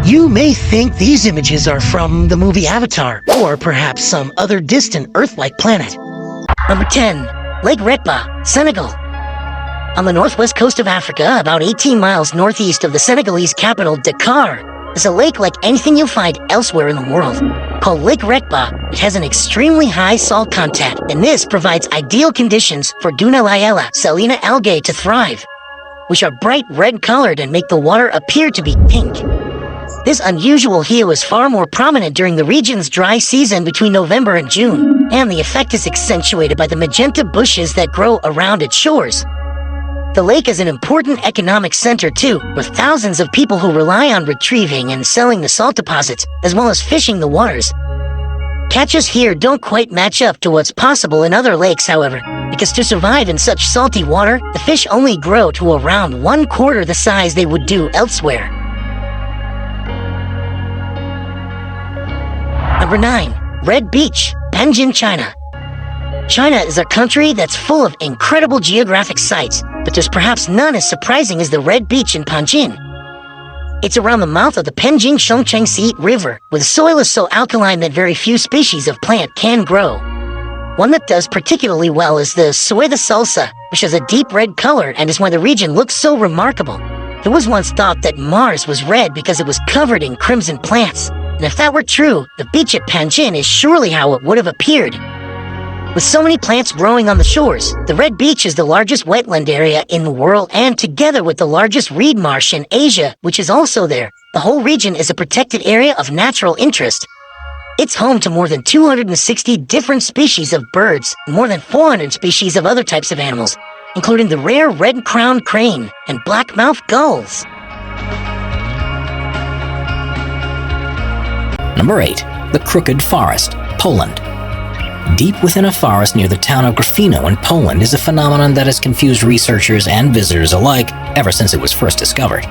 You may think these images are from the movie Avatar, or perhaps some other distant Earth-like planet. Number 10. Lake Reba, Senegal. On the northwest coast of Africa, about 18 miles northeast of the Senegalese capital, Dakar, is a lake like anything you'll find elsewhere in the world. Called Lake Reba, it has an extremely high salt content, and this provides ideal conditions for Dunaliella salina algae to thrive, which are bright red-colored and make the water appear to be pink. This unusual hue is far more prominent during the region's dry season between November and June, and the effect is accentuated by the magenta bushes that grow around its shores. The lake is an important economic center too, with thousands of people who rely on retrieving and selling the salt deposits, as well as fishing the waters. Catches here don't quite match up to what's possible in other lakes, however, because to survive in such salty water, the fish only grow to around 1/4 the size they would do elsewhere. Number 9. Red Beach, Panjin, China. China is a country that's full of incredible geographic sites, but there's perhaps none as surprising as the Red Beach in Panjin. It's around the mouth of the Penjing-Chongqing River, where the soil is so alkaline that very few species of plant can grow. One that does particularly well is the soy de salsa, which has a deep red color and is why the region looks so remarkable. It was once thought that Mars was red because it was covered in crimson plants. And if that were true, the beach at Panjin is surely how it would have appeared. With so many plants growing on the shores, the Red Beach is the largest wetland area in the world, and together with the largest reed marsh in Asia, which is also there, the whole region is a protected area of natural interest. It's home to more than 260 different species of birds, and more than 400 species of other types of animals, including the rare red-crowned crane and black-mouthed gulls. Number 8. The Crooked Forest, Poland. Deep within a forest near the town of Gryfino in Poland is a phenomenon that has confused researchers and visitors alike ever since it was first discovered.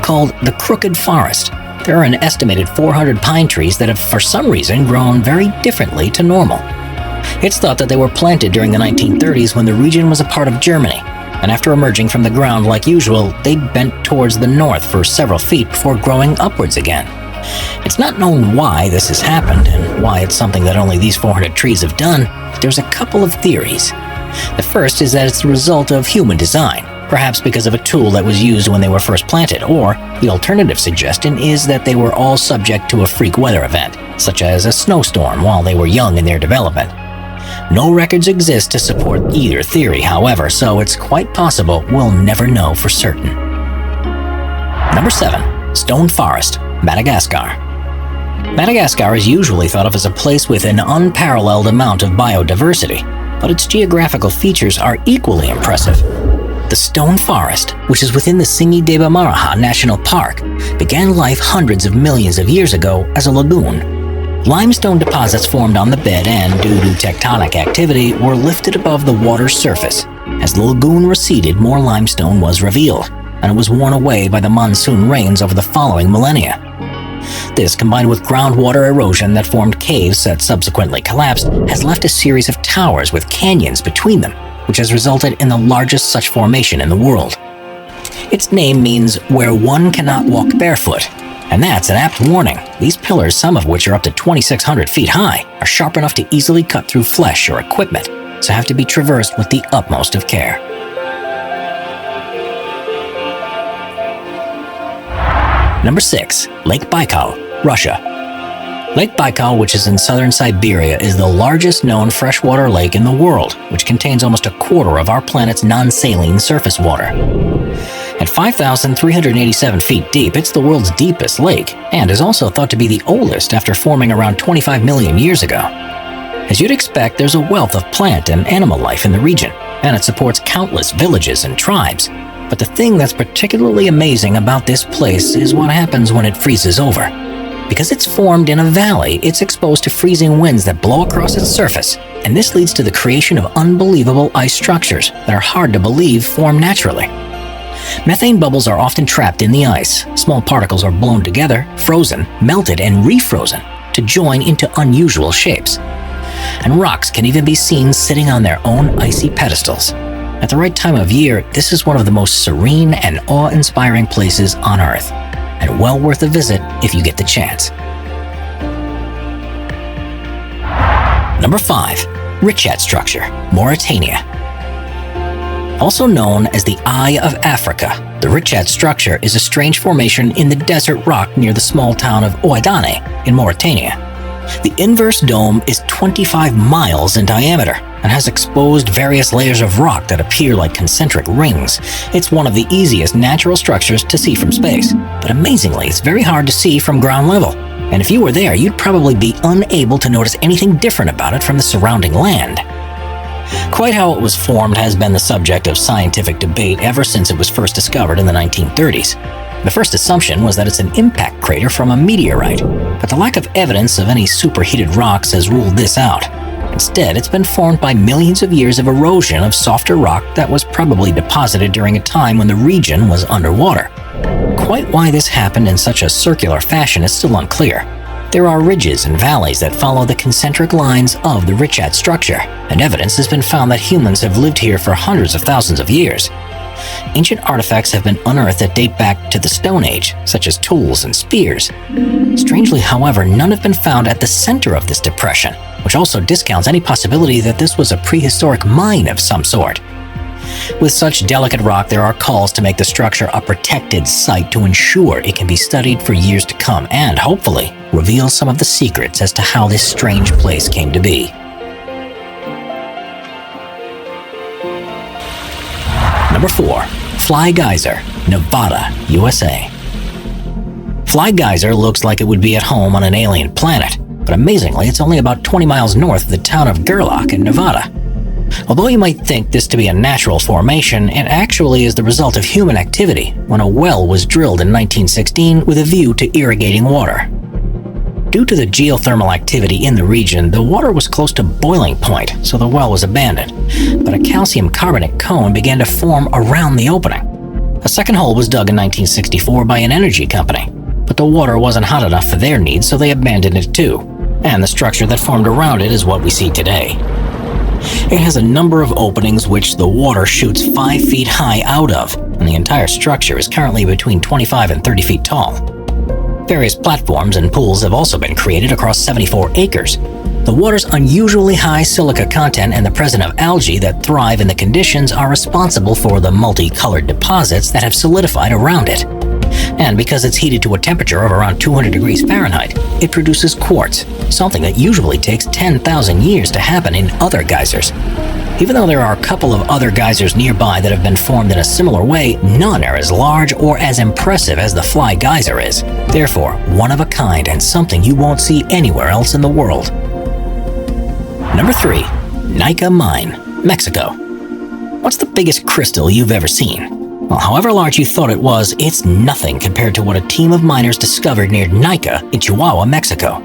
Called the Crooked Forest, there are an estimated 400 pine trees that have for some reason grown very differently to normal. It's thought that they were planted during the 1930s when the region was a part of Germany, and after emerging from the ground like usual, they bent towards the north for several feet before growing upwards again. It's not known why this has happened and why it's something that only these 400 trees have done, but there's a couple of theories. The first is that it's the result of human design, perhaps because of a tool that was used when they were first planted, or the alternative suggestion is that they were all subject to a freak weather event, such as a snowstorm while they were young in their development. No records exist to support either theory, however, so it's quite possible we'll never know for certain. Number 7. Stone Forest, Madagascar. Madagascar is usually thought of as a place with an unparalleled amount of biodiversity, but its geographical features are equally impressive. The Stone Forest, which is within the Tsingy-de Bemaraha National Park, began life hundreds of millions of years ago as a lagoon. Limestone deposits formed on the bed and, due to tectonic activity, were lifted above the water's surface. As the lagoon receded, more limestone was revealed, and it was worn away by the monsoon rains over the following millennia. This, combined with groundwater erosion that formed caves that subsequently collapsed, has left a series of towers with canyons between them, which has resulted in the largest such formation in the world. Its name means where one cannot walk barefoot, and that's an apt warning. These pillars, some of which are up to 2,600 feet high, are sharp enough to easily cut through flesh or equipment, so have to be traversed with the utmost of care. Number 6. Lake Baikal, Russia. Lake Baikal, which is in southern Siberia, is the largest known freshwater lake in the world, which contains almost a quarter of our planet's non-saline surface water. At 5,387 feet deep, it's the world's deepest lake, and is also thought to be the oldest after forming around 25 million years ago. As you'd expect, there's a wealth of plant and animal life in the region, and it supports countless villages and tribes. But the thing that's particularly amazing about this place is what happens when it freezes over. Because it's formed in a valley, it's exposed to freezing winds that blow across its surface, and this leads to the creation of unbelievable ice structures that are hard to believe form naturally. Methane bubbles are often trapped in the ice. Small particles are blown together, frozen, melted, and refrozen to join into unusual shapes. And rocks can even be seen sitting on their own icy pedestals. At the right time of year, this is one of the most serene and awe-inspiring places on Earth. and well worth a visit if you get the chance. Number 5. Richad Structure, Mauritania. Also known as the Eye of Africa, the Richad Structure is a strange formation in the desert rock near the small town of Ouadane in Mauritania. The inverse dome is 25 miles in diameter and has exposed various layers of rock that appear like concentric rings. It's one of the easiest natural structures to see from space, but amazingly, it's very hard to see from ground level. And if you were there, you'd probably be unable to notice anything different about it from the surrounding land. Quite how it was formed has been the subject of scientific debate ever since it was first discovered in the 1930s. The first assumption was that it's an impact crater from a meteorite, but the lack of evidence of any superheated rocks has ruled this out. Instead, it's been formed by millions of years of erosion of softer rock that was probably deposited during a time when the region was underwater. Quite why this happened in such a circular fashion is still unclear. There are ridges and valleys that follow the concentric lines of the Richad Structure, and evidence has been found that humans have lived here for hundreds of thousands of years. Ancient artifacts have been unearthed that date back to the Stone Age, such as tools and spears. Strangely, however, none have been found at the center of this depression, which also discounts any possibility that this was a prehistoric mine of some sort. With such delicate rock, there are calls to make the structure a protected site to ensure it can be studied for years to come and, hopefully, reveal some of the secrets as to how this strange place came to be. Number 4. Fly Geyser, Nevada, USA. Fly Geyser looks like it would be at home on an alien planet, but amazingly, it's only about 20 miles north of the town of Gerlach in Nevada. Although you might think this to be a natural formation, it actually is the result of human activity when a well was drilled in 1916 with a view to irrigating water. Due to the geothermal activity in the region, the water was close to boiling point, so the well was abandoned, but a calcium carbonate cone began to form around the opening. A second hole was dug in 1964 by an energy company, but the water wasn't hot enough for their needs, so they abandoned it too, and the structure that formed around it is what we see today. It has a number of openings which the water shoots 5 feet high out of, and the entire structure is currently between 25 and 30 feet tall. Various platforms and pools have also been created across 74 acres. The water's unusually high silica content and the presence of algae that thrive in the conditions are responsible for the multicolored deposits that have solidified around it. And because it's heated to a temperature of around 200 degrees Fahrenheit, it produces quartz, something that usually takes 10,000 years to happen in other geysers. Even though there are a couple of other geysers nearby that have been formed in a similar way, none are as large or as impressive as the Fly Geyser is. Therefore, one of a kind and something you won't see anywhere else in the world. Number 3. Nika Mine, Mexico. What's the biggest crystal you've ever seen? Well, however large you thought it was, it's nothing compared to what a team of miners discovered near Nika in Chihuahua, Mexico.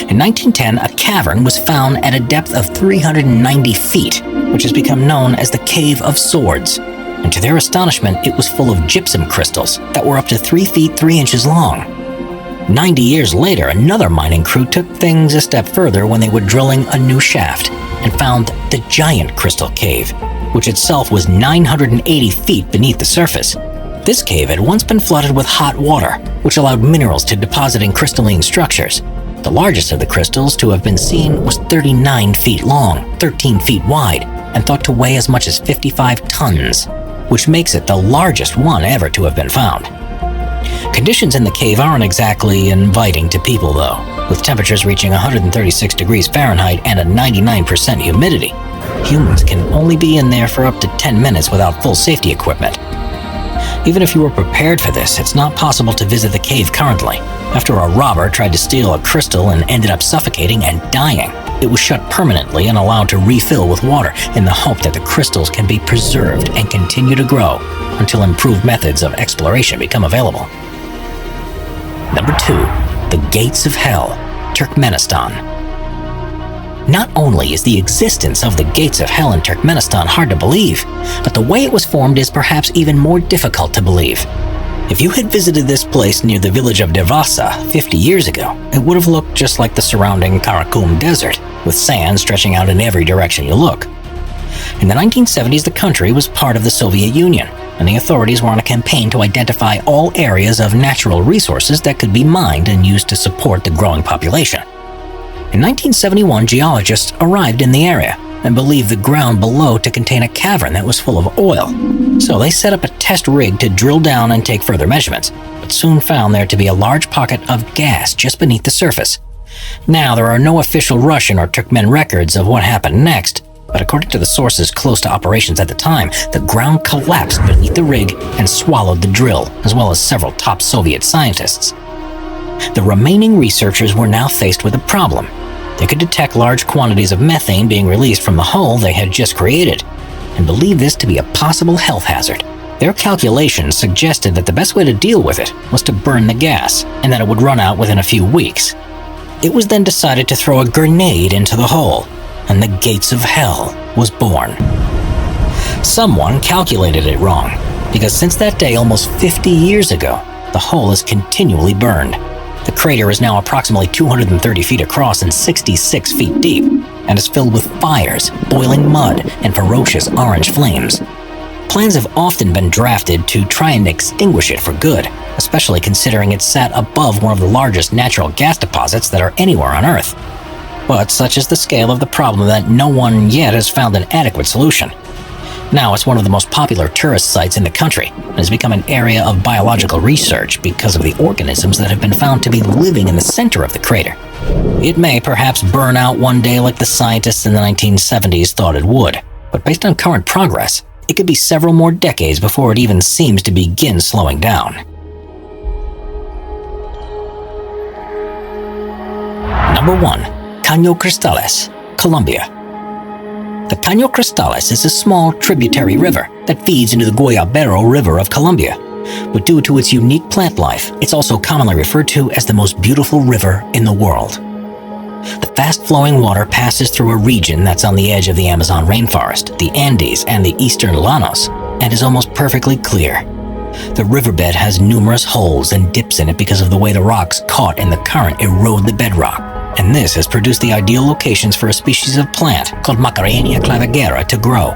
In 1910, a cavern was found at a depth of 390 feet, which has become known as the Cave of Swords. And to their astonishment, it was full of gypsum crystals that were up to 3 feet 3 inches long. 90 years later, another mining crew took things a step further when they were drilling a new shaft and found the Giant Crystal Cave, which itself was 980 feet beneath the surface. This cave had once been flooded with hot water, which allowed minerals to deposit in crystalline structures. The largest of the crystals to have been seen was 39 feet long, 13 feet wide, and thought to weigh as much as 55 tons, which makes it the largest one ever to have been found. Conditions in the cave aren't exactly inviting to people though, with temperatures reaching 136 degrees Fahrenheit and a 99% humidity. Humans can only be in there for up to 10 minutes without full safety equipment. Even if you were prepared for this, it's not possible to visit the cave currently. After a robber tried to steal a crystal and ended up suffocating and dying, it was shut permanently and allowed to refill with water in the hope that the crystals can be preserved and continue to grow until improved methods of exploration become available. Number 2. The Gates of Hell, Turkmenistan. Not only is the existence of the Gates of Hell in Turkmenistan hard to believe, but the way it was formed is perhaps even more difficult to believe. If you had visited this place near the village of Devasa 50 years ago, it would have looked just like the surrounding Karakum Desert, with sand stretching out in every direction you look. In the 1970s, the country was part of the Soviet Union, and the authorities were on a campaign to identify all areas of natural resources that could be mined and used to support the growing population. In 1971, geologists arrived in the area and believed the ground below to contain a cavern that was full of oil. So they set up a test rig to drill down and take further measurements, but soon found there to be a large pocket of gas just beneath the surface. Now, there are no official Russian or Turkmen records of what happened next, but according to the sources close to operations at the time, the ground collapsed beneath the rig and swallowed the drill, as well as several top Soviet scientists. The remaining researchers were now faced with a problem. They could detect large quantities of methane being released from the hull they had just created, and believed this to be a possible health hazard. Their calculations suggested that the best way to deal with it was to burn the gas, and that it would run out within a few weeks. It was then decided to throw a grenade into the hole, and the gates of hell was born. Someone calculated it wrong, because since that day almost 50 years ago, the hole is continually burned. The crater is now approximately 230 feet across and 66 feet deep, and is filled with fires, boiling mud, and ferocious orange flames. Plans have often been drafted to try and extinguish it for good, especially considering it sat above one of the largest natural gas deposits that are anywhere on Earth. But such is the scale of the problem that no one yet has found an adequate solution. Now it's one of the most popular tourist sites in the country and has become an area of biological research because of the organisms that have been found to be living in the center of the crater. It may perhaps burn out one day like the scientists in the 1970s thought it would, but based on current progress, it could be several more decades before it even seems to begin slowing down. Number 1. Cano Cristales, Colombia. The Cano Cristales is a small tributary river that feeds into the Guayabero River of Colombia. But due to its unique plant life, it's also commonly referred to as the most beautiful river in the world. The fast-flowing water passes through a region that's on the edge of the Amazon rainforest, the Andes, and the eastern Llanos, and is almost perfectly clear. The riverbed has numerous holes and dips in it because of the way the rocks caught in the current erode the bedrock, and this has produced the ideal locations for a species of plant called Macarenia clavigera to grow.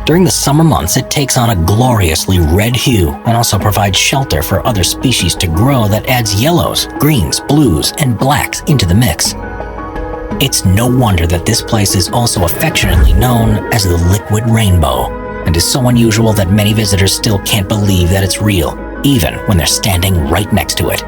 During the summer months, it takes on a gloriously red hue and also provides shelter for other species to grow that adds yellows, greens, blues, and blacks into the mix. It's no wonder that this place is also affectionately known as the Liquid Rainbow, and is so unusual that many visitors still can't believe that it's real, even when they're standing right next to it.